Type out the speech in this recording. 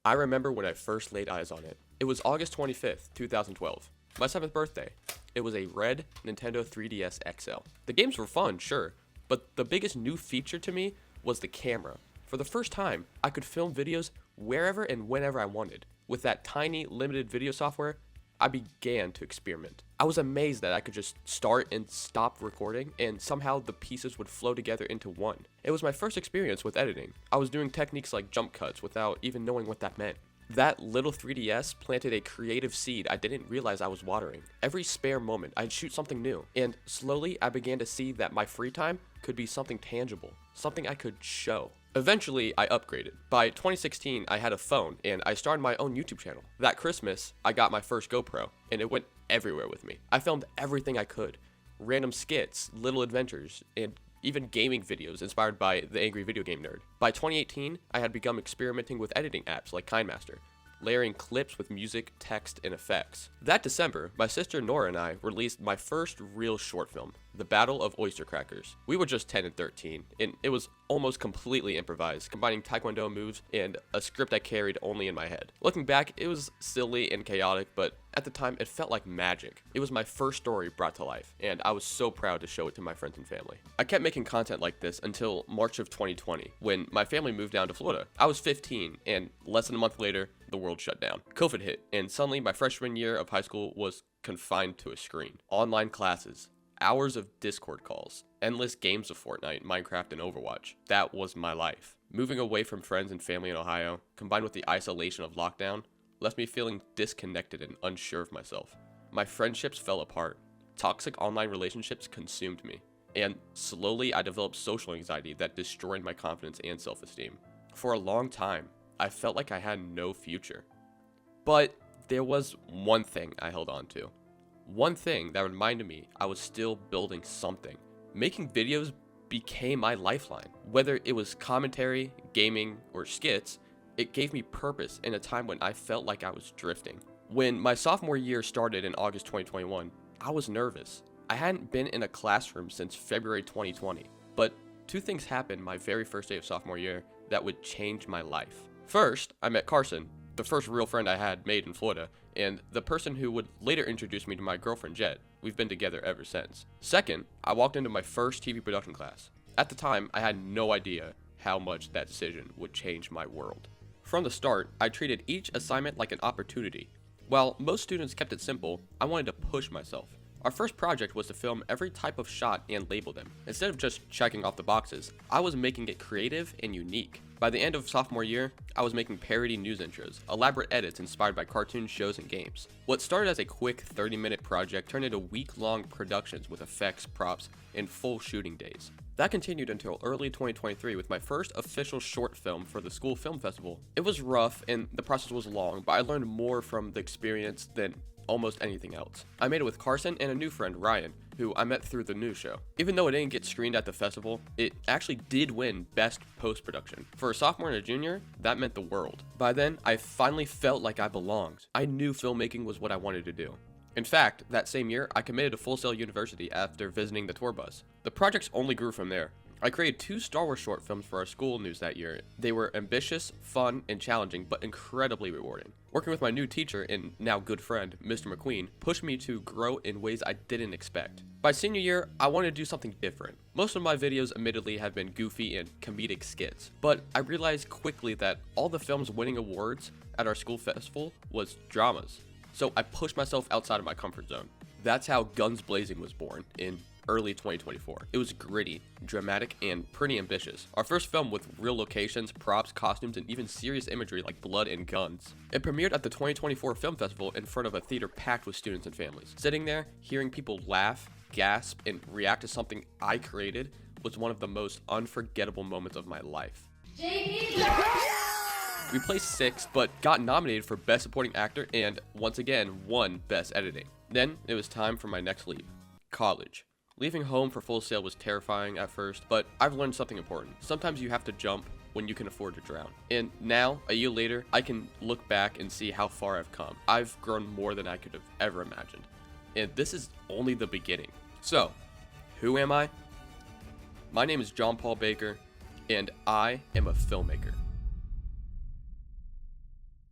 I remember when I first laid eyes on it. It was August 25th, 2012. My 7th birthday. It was a red Nintendo 3DS XL. The games were fun, sure, but the biggest new feature to me was the camera. For the first time, I could film videos wherever and whenever I wanted. With that tiny, limited video software, I began to experiment. I was amazed that I could just start and stop recording, and somehow the pieces would flow together into one. It was my first experience with editing. I was doing techniques like jump cuts without even knowing what that meant. That little 3DS planted a creative seed I didn't realize I was watering. Every spare moment, I'd shoot something new, and slowly I began to see that my free time could be something tangible, something I could show. Eventually, I upgraded. By 2016, I had a phone, and I started my own YouTube channel. That Christmas, I got my first GoPro, and it went everywhere with me. I filmed everything I could. Random skits, little adventures, and even gaming videos inspired by the Angry Video Game Nerd. By 2018, I had begun experimenting with editing apps like KineMaster, layering clips with music, text, and effects. That December, my sister Nora and I released my first real short film, The Battle of Oyster Crackers. We were just 10 and 13, and it was almost completely improvised, combining Taekwondo moves and a script I carried only in my head. Looking back, it was silly and chaotic, but at the time, it felt like magic. It was my first story brought to life, and I was so proud to show it to my friends and family. I kept making content like this until March of 2020, when my family moved down to Florida. I was 15, and less than a month later, the world shut down. COVID hit, and suddenly my freshman year of high school was confined to a screen. Online classes, hours of Discord calls, endless games of Fortnite, Minecraft, and Overwatch. That was my life. Moving away from friends and family in Ohio, combined with the isolation of lockdown, left me feeling disconnected and unsure of myself. My friendships fell apart. Toxic online relationships consumed me. And slowly I developed social anxiety that destroyed my confidence and self-esteem. For a long time, I felt like I had no future. But there was one thing I held on to. One thing that reminded me I was still building something. Making videos became my lifeline. Whether it was commentary, gaming, or skits, it gave me purpose in a time when I felt like I was drifting. When my sophomore year started in August 2021, I was nervous. I hadn't been in a classroom since February 2020, but two things happened my very first day of sophomore year that would change my life. First, I met Carson, the first real friend I had made in Florida, and the person who would later introduce me to my girlfriend Jet. We've been together ever since. Second, I walked into my first TV production class. At the time, I had no idea how much that decision would change my world. From the start, I treated each assignment like an opportunity. While most students kept it simple, I wanted to push myself. Our first project was to film every type of shot and label them. Instead of just checking off the boxes, I was making it creative and unique. By the end of sophomore year, I was making parody news intros, elaborate edits inspired by cartoon shows and games. What started as a quick 30-minute project turned into week-long productions with effects, props, and full shooting days. That continued until early 2023 with my first official short film for the school film festival. It was rough and the process was long, but I learned more from the experience than almost anything else. I made it with Carson and a new friend, Ryan, who I met through the news show. Even though it didn't get screened at the festival, it actually did win Best Post-Production. For a sophomore and a junior, that meant the world. By then, I finally felt like I belonged. I knew filmmaking was what I wanted to do. In fact, that same year, I committed to Full Sail University after visiting the tour bus. The projects only grew from there. I created 2 Star Wars short films for our school news that year. They were ambitious, fun, and challenging, but incredibly rewarding. Working with my new teacher and now good friend, Mr. McQueen, pushed me to grow in ways I didn't expect. By senior year, I wanted to do something different. Most of my videos admittedly have been goofy and comedic skits, but I realized quickly that all the films winning awards at our school festival was dramas. So I pushed myself outside of my comfort zone. That's how Guns Blazing was born in early 2024. It was gritty, dramatic, and pretty ambitious. Our first film with real locations, props, costumes, and even serious imagery like blood and guns. It premiered at the 2024 Film Festival in front of a theater packed with students and families. Sitting there, hearing people laugh, gasp, and react to something I created was one of the most unforgettable moments of my life. We placed 6th, but got nominated for Best Supporting Actor and, once again, won Best Editing. Then, it was time for my next leap. College. Leaving home for Full Sail was terrifying at first, but I've learned something important. Sometimes you have to jump when you can afford to drown. And now, a year later, I can look back and see how far I've come. I've grown more than I could have ever imagined. And this is only the beginning. So, who am I? My name is John Paul Baker, and I am a filmmaker.